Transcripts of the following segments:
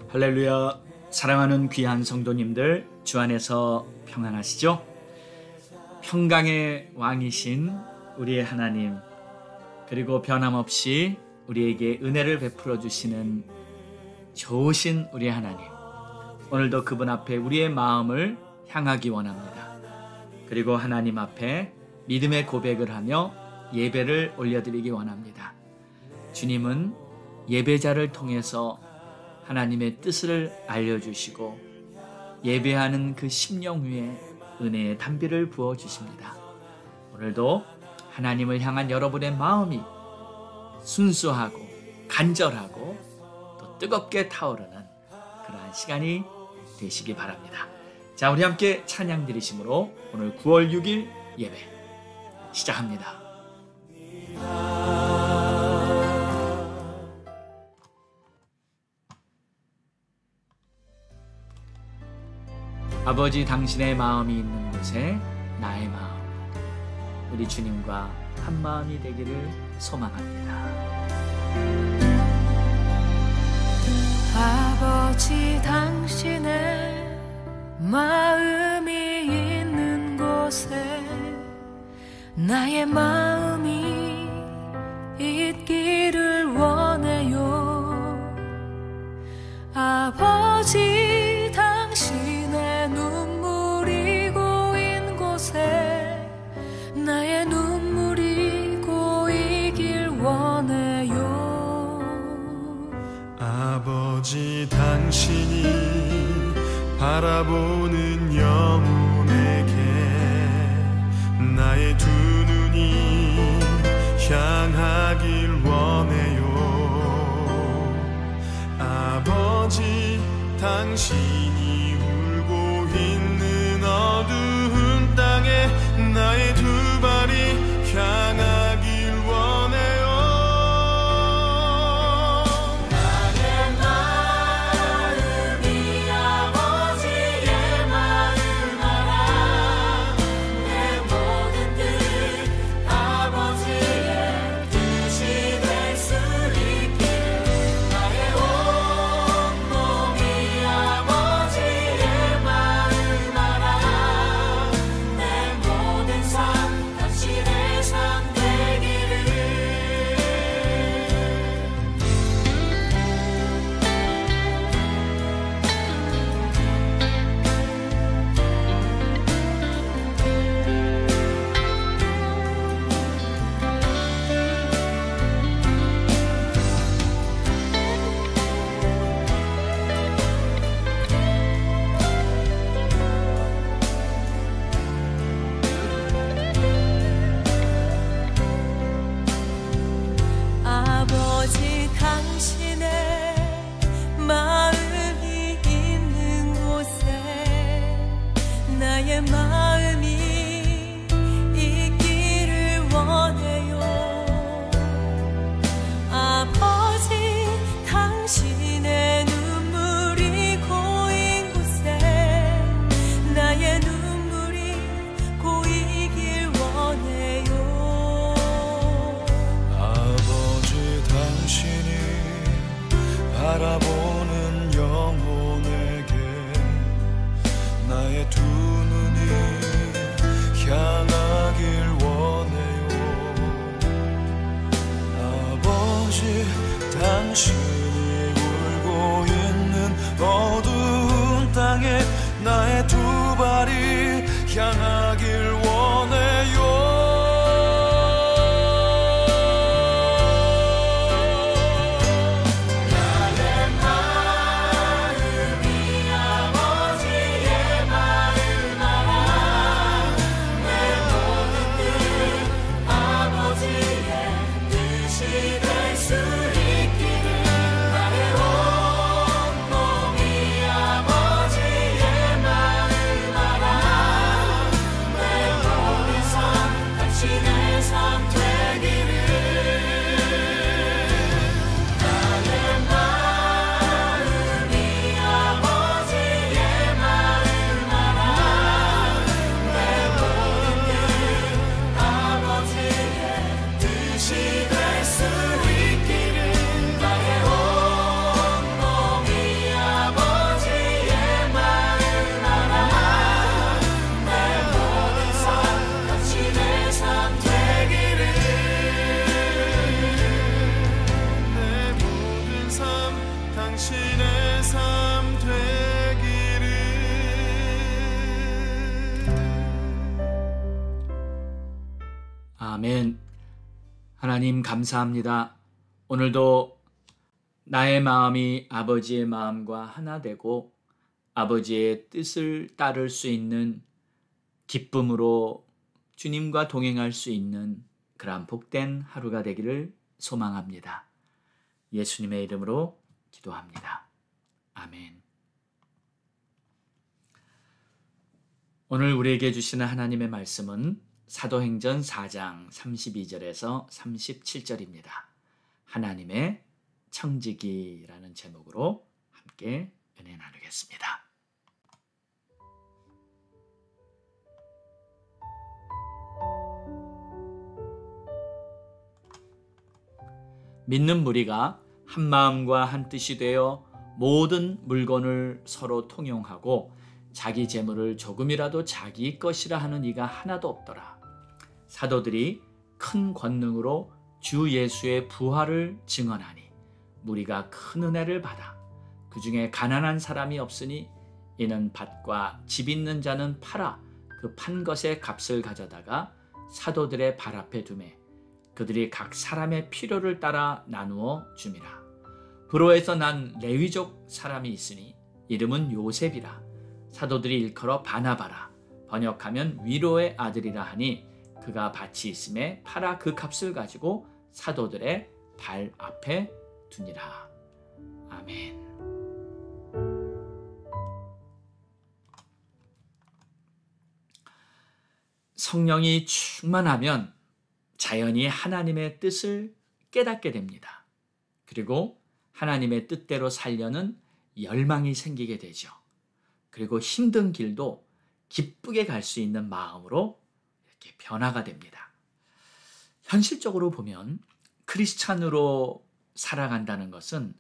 할렐루야. 사랑하는 귀한 성도님들, 주 안에서 평안하시죠? 평강의 왕이신 우리의 하나님, 그리고 변함없이 우리에게 은혜를 베풀어 주시는 좋으신 우리의 하나님, 오늘도 그분 앞에 우리의 마음을 향하기 원합니다. 그리고 하나님 앞에 믿음의 고백을 하며 예배를 올려드리기 원합니다. 주님은 예배자를 통해서 하나님의 뜻을 알려주시고 예배하는 그 심령 위에 은혜의 단비를 부어주십니다. 오늘도 하나님을 향한 여러분의 마음이 순수하고 간절하고 또 뜨겁게 타오르는 그러한 시간이 되시기 바랍니다. 자, 우리 함께 찬양 드리심으로 오늘 9월 6일 예배 시작합니다. 아버지, 당신의 마음이 있는 곳에 나의 마음, 우리 주님과 한 마음이 되기를 소망합니다. 아버지, 당신의 마음이 있는 곳에 나의 마음이 있기를 원해요. 아버지, 당신의 눈물이 고인 곳에 나의 눈물이 고이길 원해요. 아버지, 당신이 바라보는 영혼에게 나의 두 눈이 향하길 원해요. 아버지, 당신이 울고 있는 어두운 땅에 나의 두 발이 향하길 원해요. 바라보는 영혼에게 나의 두 눈이 향하길 원해요. 아버지, 당신이 울고 있는 어두운 땅에 나의 두 발이 향하길 원해요. 하나님 감사합니다. 오늘도 나의 마음이 아버지의 마음과 하나 되고 아버지의 뜻을 따를 수 있는 기쁨으로 주님과 동행할 수 있는 그러한 복된 하루가 되기를 소망합니다. 예수님의 이름으로 기도합니다. 아멘. 오늘 우리에게 주시는 하나님의 말씀은 사도행전 4장 32절에서 37절입니다. 하나님의 청지기라는 제목으로 함께 은혜 나누겠습니다. 믿는 무리가 한 마음과 한 뜻이 되어 모든 물건을 서로 통용하고 자기 재물을 조금이라도 자기 것이라 하는 이가 하나도 없더라. 사도들이 큰 권능으로 주 예수의 부활을 증언하니 무리가 큰 은혜를 받아 그 중에 가난한 사람이 없으니 이는 밭과 집 있는 자는 팔아 그 판 것의 값을 가져다가 사도들의 발 앞에 두매 그들이 각 사람의 필요를 따라 나누어 줌이라. 브로에서 난 레위족 사람이 있으니 이름은 요셉이라. 사도들이 일컬어 바나바라. 번역하면 위로의 아들이라 하니 그가 밭이 있음에 팔아 그 값을 가지고 사도들의 발 앞에 두니라. 아멘. 성령이 충만하면 자연히 하나님의 뜻을 깨닫게 됩니다. 그리고 하나님의 뜻대로 살려는 열망이 생기게 되죠. 그리고 힘든 길도 기쁘게 갈 수 있는 마음으로 이렇게 변화가 됩니다. 현실적으로 보면 크리스찬으로 살아간다는 것은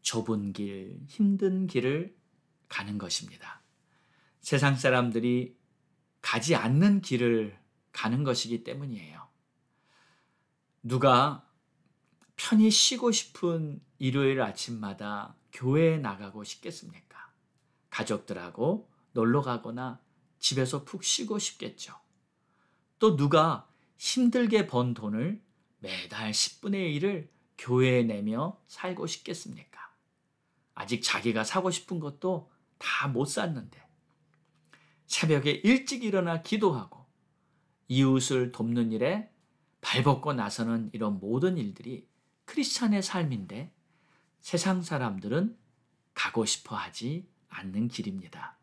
좁은 길, 힘든 길을 가는 것입니다. 세상 사람들이 가지 않는 길을 가는 것이기 때문이에요. 누가 편히 쉬고 싶은 일요일 아침마다 교회에 나가고 싶겠습니까? 가족들하고 놀러 가거나 집에서 푹 쉬고 싶겠죠. 또 누가 힘들게 번 돈을 매달 10분의 1을 교회에 내며 살고 싶겠습니까? 아직 자기가 사고 싶은 것도 다 못 샀는데 새벽에 일찍 일어나 기도하고 이웃을 돕는 일에 발벗고 나서는 이런 모든 일들이 크리스찬의 삶인데 세상 사람들은 가고 싶어 하지 않는 길입니다.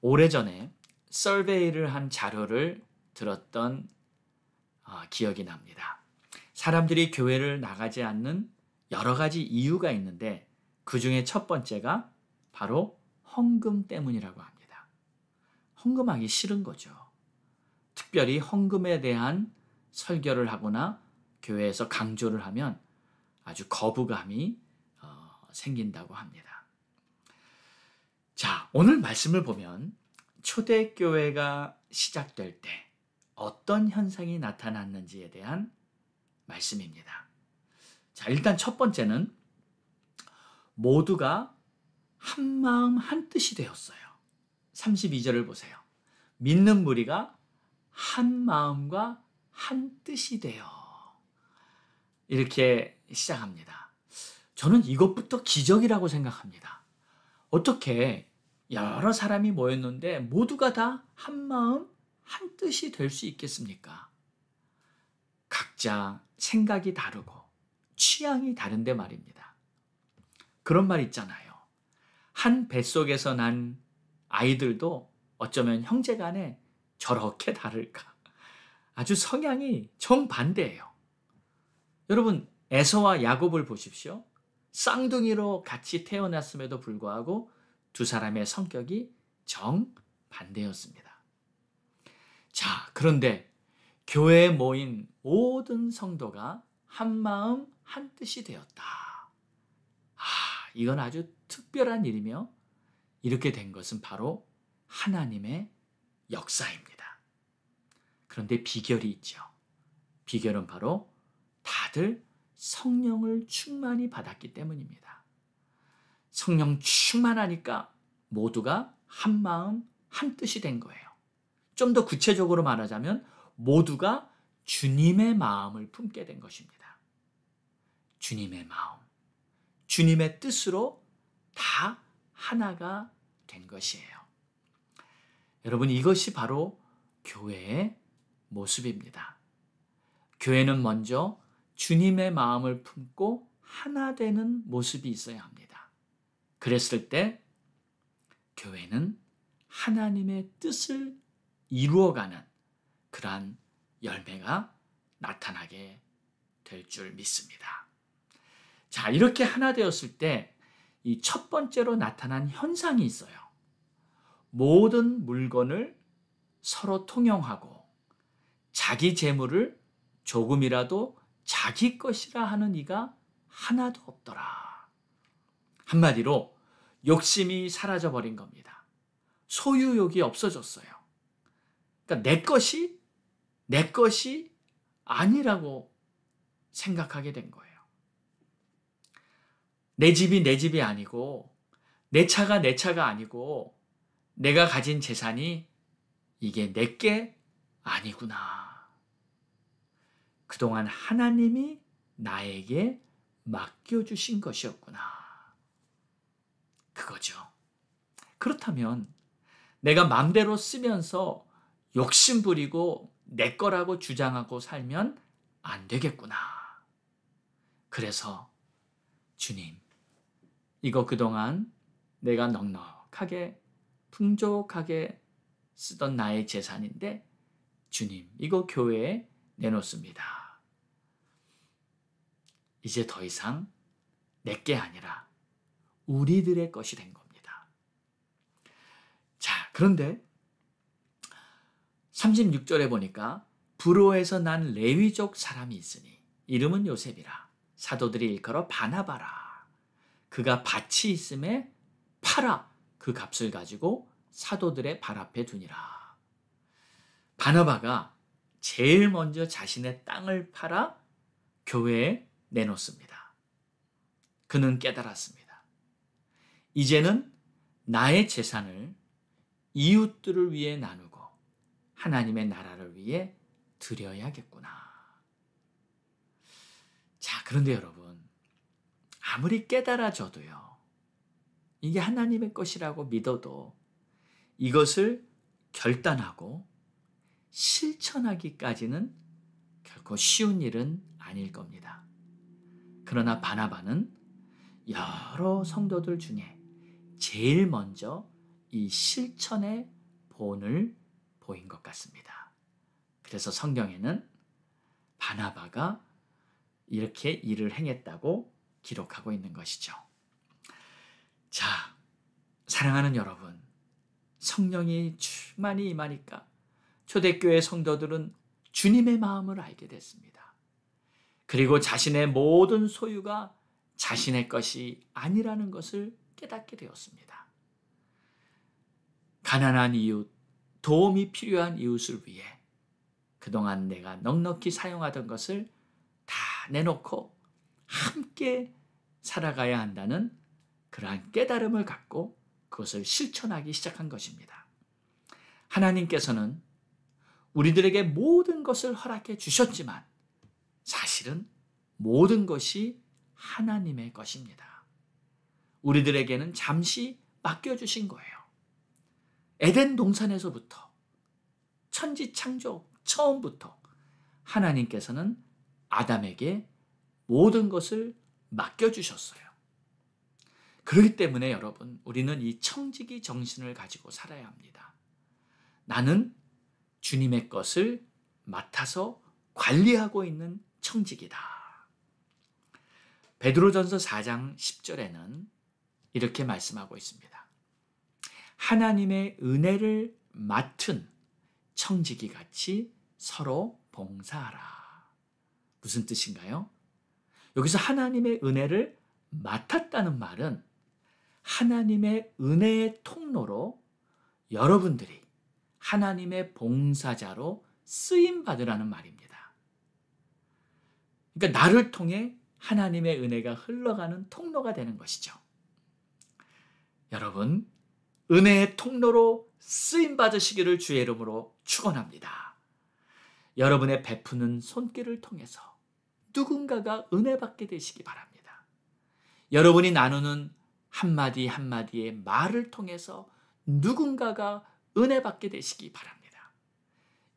오래전에 서베이를 한 자료를 들었던 기억이 납니다. 사람들이 교회를 나가지 않는 여러 가지 이유가 있는데 그 중에 첫 번째가 바로 헌금 때문이라고 합니다. 헌금하기 싫은 거죠. 특별히 헌금에 대한 설교를 하거나 교회에서 강조를 하면 아주 거부감이 생긴다고 합니다. 자, 오늘 말씀을 보면 초대교회가 시작될 때 어떤 현상이 나타났는지에 대한 말씀입니다. 자, 일단 첫 번째는 모두가 한 마음 한 뜻이 되었어요. 32절을 보세요. 믿는 무리가 한 마음과 한 뜻이 되어 이렇게 시작합니다. 저는 이것부터 기적이라고 생각합니다. 어떻게 여러 사람이 모였는데 모두가 다 한 마음 한 뜻이 될 수 있겠습니까? 각자 생각이 다르고 취향이 다른데 말입니다. 그런 말 있잖아요. 한 뱃속에서 난 아이들도 어쩌면 형제간에 저렇게 다를까? 아주 성향이 정반대예요. 여러분, 에서와 야곱을 보십시오. 쌍둥이로 같이 태어났음에도 불구하고 두 사람의 성격이 정반대였습니다. 자, 그런데 교회에 모인 모든 성도가 한 마음 한 뜻이 되었다. 이건 아주 특별한 일이며 이렇게 된 것은 바로 하나님의 역사입니다. 그런데 비결이 있죠. 비결은 바로 다들 성령을 충만히 받았기 때문입니다. 성령 충만하니까 모두가 한 마음 한 뜻이 된 거예요. 좀 더 구체적으로 말하자면 모두가 주님의 마음을 품게 된 것입니다. 주님의 마음, 주님의 뜻으로 다 하나가 된 것이에요. 여러분, 이것이 바로 교회의 모습입니다. 교회는 먼저 주님의 마음을 품고 하나 되는 모습이 있어야 합니다. 그랬을 때 교회는 하나님의 뜻을 이루어가는 그러한 열매가 나타나게 될 줄 믿습니다. 자, 이렇게 하나 되었을 때 이 첫 번째로 나타난 현상이 있어요. 모든 물건을 서로 통용하고 자기 재물을 조금이라도 자기 것이라 하는 이가 하나도 없더라. 한마디로 욕심이 사라져버린 겁니다. 소유욕이 없어졌어요. 그러니까 내 것이 아니라고 생각하게 된 거예요. 내 집이 내 집이 아니고 내 차가 내 차가 아니고 내가 가진 재산이 이게 내게 아니구나. 그동안 하나님이 나에게 맡겨주신 것이었구나. 그거죠. 그렇다면 내가 마음대로 쓰면서 욕심 부리고 내 거라고 주장하고 살면 안 되겠구나. 그래서 주님, 이거 그동안 내가 넉넉하게 풍족하게 쓰던 나의 재산인데 주님, 이거 교회에 내놓습니다. 이제 더 이상 내게 아니라 우리들의 것이 된 겁니다. 자, 그런데 36절에 보니까 부로에서 난 레위족 사람이 있으니 이름은 요셉이라. 사도들이 일컬어 바나바라. 그가 밭이 있음에 팔아 그 값을 가지고 사도들의 발 앞에 두니라. 바나바가 제일 먼저 자신의 땅을 팔아 교회에 내놓습니다. 그는 깨달았습니다. 이제는 나의 재산을 이웃들을 위해 나누고 하나님의 나라를 위해 드려야겠구나. 자, 그런데 여러분, 아무리 깨달아져도요, 이게 하나님의 것이라고 믿어도 이것을 결단하고 실천하기까지는 결코 쉬운 일은 아닐 겁니다. 그러나 바나바는 여러 성도들 중에 제일 먼저 이 실천의 본을 보인 것 같습니다. 그래서 성경에는 바나바가 이렇게 일을 행했다고 기록하고 있는 것이죠. 자, 사랑하는 여러분, 성령이 충만히 임하니까 초대교회 성도들은 주님의 마음을 알게 됐습니다. 그리고 자신의 모든 소유가 자신의 것이 아니라는 것을 깨닫게 되었습니다. 가난한 이웃, 도움이 필요한 이웃을 위해 그동안 내가 넉넉히 사용하던 것을 다 내놓고 함께 살아가야 한다는 그러한 깨달음을 갖고 그것을 실천하기 시작한 것입니다. 하나님께서는 우리들에게 모든 것을 허락해 주셨지만 사실은 모든 것이 하나님의 것입니다. 우리들에게는 잠시 맡겨주신 거예요. 에덴 동산에서부터 천지 창조 처음부터 하나님께서는 아담에게 모든 것을 맡겨주셨어요. 그렇기 때문에 여러분, 우리는 이 청지기 정신을 가지고 살아야 합니다. 나는 주님의 것을 맡아서 관리하고 있는 청지기다. 베드로전서 4장 10절에는 이렇게 말씀하고 있습니다. 하나님의 은혜를 맡은 청지기 같이 서로 봉사하라. 무슨 뜻인가요? 여기서 하나님의 은혜를 맡았다는 말은 하나님의 은혜의 통로로 여러분들이 하나님의 봉사자로 쓰임받으라는 말입니다. 그러니까 나를 통해 하나님의 은혜가 흘러가는 통로가 되는 것이죠. 여러분, 은혜의 통로로 쓰임받으시기를 주의 이름으로 축원합니다. 여러분의 베푸는 손길을 통해서 누군가가 은혜 받게 되시기 바랍니다. 여러분이 나누는 한마디 한마디의 말을 통해서 누군가가 은혜 받게 되시기 바랍니다.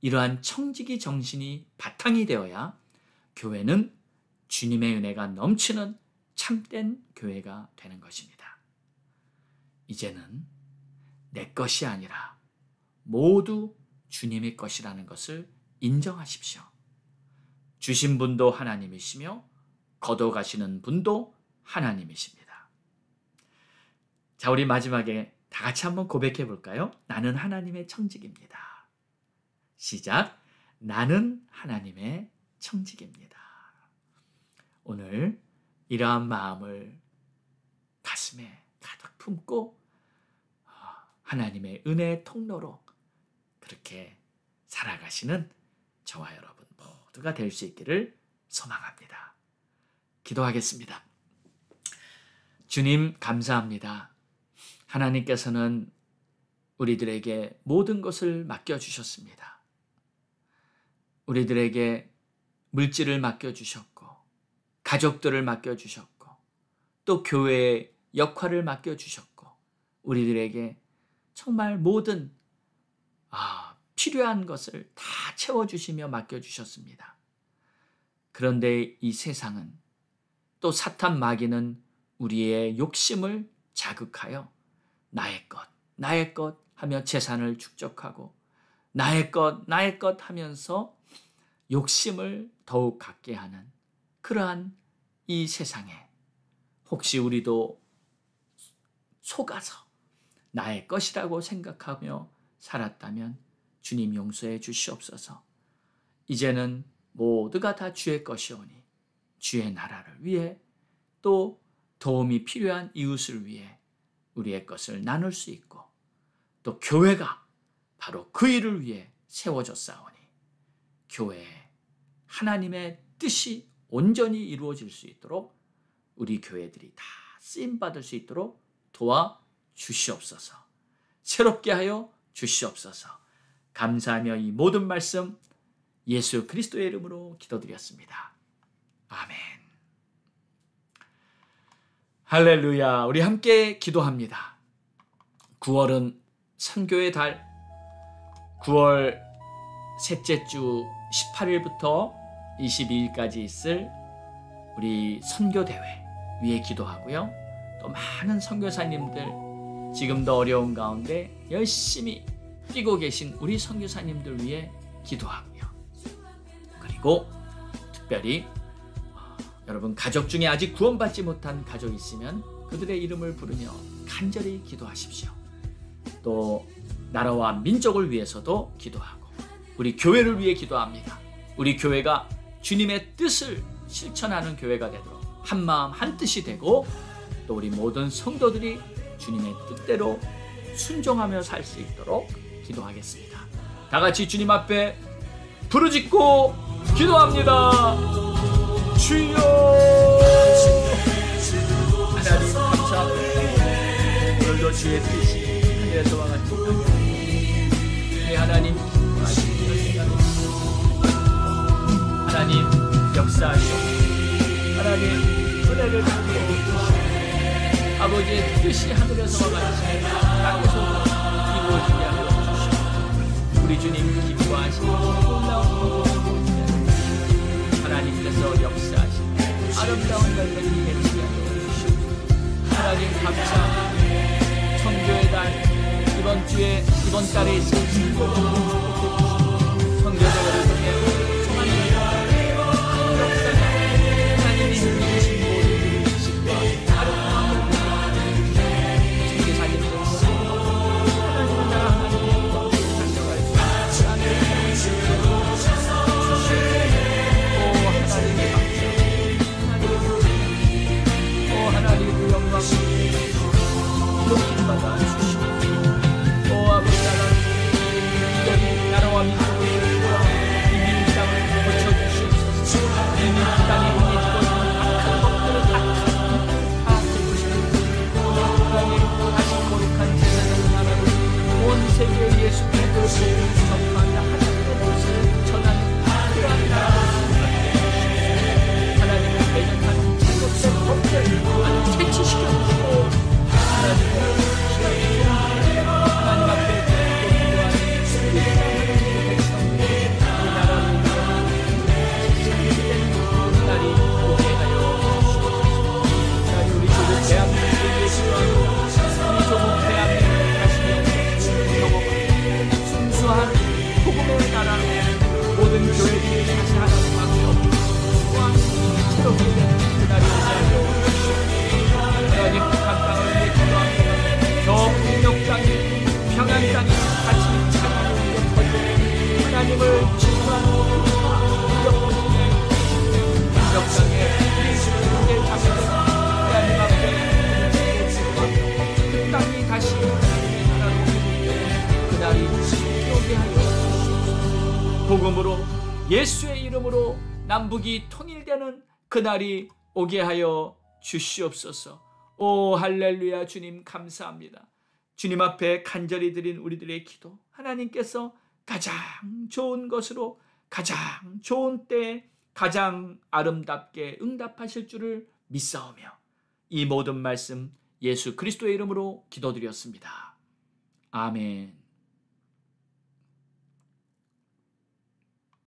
이러한 청지기 정신이 바탕이 되어야 교회는 주님의 은혜가 넘치는 참된 교회가 되는 것입니다. 이제는 내 것이 아니라 모두 주님의 것이라는 것을 인정하십시오. 주신 분도 하나님이시며 걷어가시는 분도 하나님이십니다. 자, 우리 마지막에 다 같이 한번 고백해 볼까요? 나는 하나님의 청직입니다. 시작. 나는 하나님의 청직입니다. 오늘 이러한 마음을 가슴에 가득 품고 하나님의 은혜의 통로로 그렇게 살아가시는 저와 여러분 모두가 될 수 있기를 소망합니다. 기도하겠습니다. 주님 감사합니다. 하나님께서는 우리들에게 모든 것을 맡겨주셨습니다. 우리들에게 물질을 맡겨주셨고 가족들을 맡겨주셨고 또 교회의 역할을 맡겨주셨고 우리들에게 정말 모든 필요한 것을 다 채워주시며 맡겨주셨습니다. 그런데 이 세상은 또 사탄 마귀는 우리의 욕심을 자극하여 나의 것 하며 재산을 축적하고 나의 것 하면서 욕심을 더욱 갖게 하는 그러한 이 세상에 혹시 우리도 속아서 나의 것이라고 생각하며 살았다면 주님 용서해 주시옵소서. 이제는 모두가 다 주의 것이오니 주의 나라를 위해 또 도움이 필요한 이웃을 위해 우리의 것을 나눌 수 있고 또 교회가 바로 그 일을 위해 세워졌사오니 교회에 하나님의 뜻이 온전히 이루어질 수 있도록 우리 교회들이 다 쓰임받을 수 있도록 도와주시옵소서. 새롭게 하여 주시옵소서. 감사하며 이 모든 말씀 예수 그리스도의 이름으로 기도드렸습니다. 아멘. 할렐루야. 우리 함께 기도합니다. 9월은 선교의 달, 9월 셋째 주 18일부터 22일까지 있을 우리 선교대회 위에 기도하고요. 또 많은 선교사님들 지금도 어려운 가운데 열심히 뛰고 계신 우리 선교사님들 위해 기도하고요. 그리고 특별히 여러분 가족 중에 아직 구원받지 못한 가족이 있으면 그들의 이름을 부르며 간절히 기도하십시오. 또 나라와 민족을 위해서도 기도하고 우리 교회를 위해 기도합니다. 우리 교회가 주님의 뜻을 실천하는 교회가 되도록 한마음 한뜻이 되고 또 우리 모든 성도들이 주님의 뜻대로 순종하며 살 수 있도록 기도하겠습니다. 다 같이 주님 앞에 부르짖고 기도합니다. 주여 하나님 감사합니다. 오늘도 주의 뜻이 하늘에서와 같이 이루어지니 하나님 기뻐하시는 생각입니다. 하나님 역사하시옵소서. 하나님 은혜를 베풀어 주시옵소서. 아버지의 뜻이 하늘에서와 같이 땅에서도 이루어지게 하여 주시옵소서. 우리 주님 기뻐하시는 놀라운 것을 보시게 하여 하나님께서 역사하시는 아름다운 열매를 맺히게 하여 주시옵소서. 하나님 감사합니다. 선교의 달 이번 달에 있을 선교를 축복해 주시고 선교대회를 통해 성하는 역사가 하나님이 힘내신 모든 뜻과 아름다움을 선교사님들 하나님은 나라 하나님의 영광을 달려갈 수 있는 하나님의 주시옵소서. 오 하나님의 감사 오 하나님의 영광을 높임 받아 주시옵소서. 오 아버지 하나님 남북이 통일되는 그날이 오게 하여 주시옵소서. 오 할렐루야. 주님 감사합니다. 주님 앞에 간절히 드린 우리들의 기도 하나님께서 가장 좋은 것으로 가장 좋은 때에 가장 아름답게 응답하실 줄을 믿사오며 이 모든 말씀 예수 그리스도의 이름으로 기도드렸습니다. 아멘.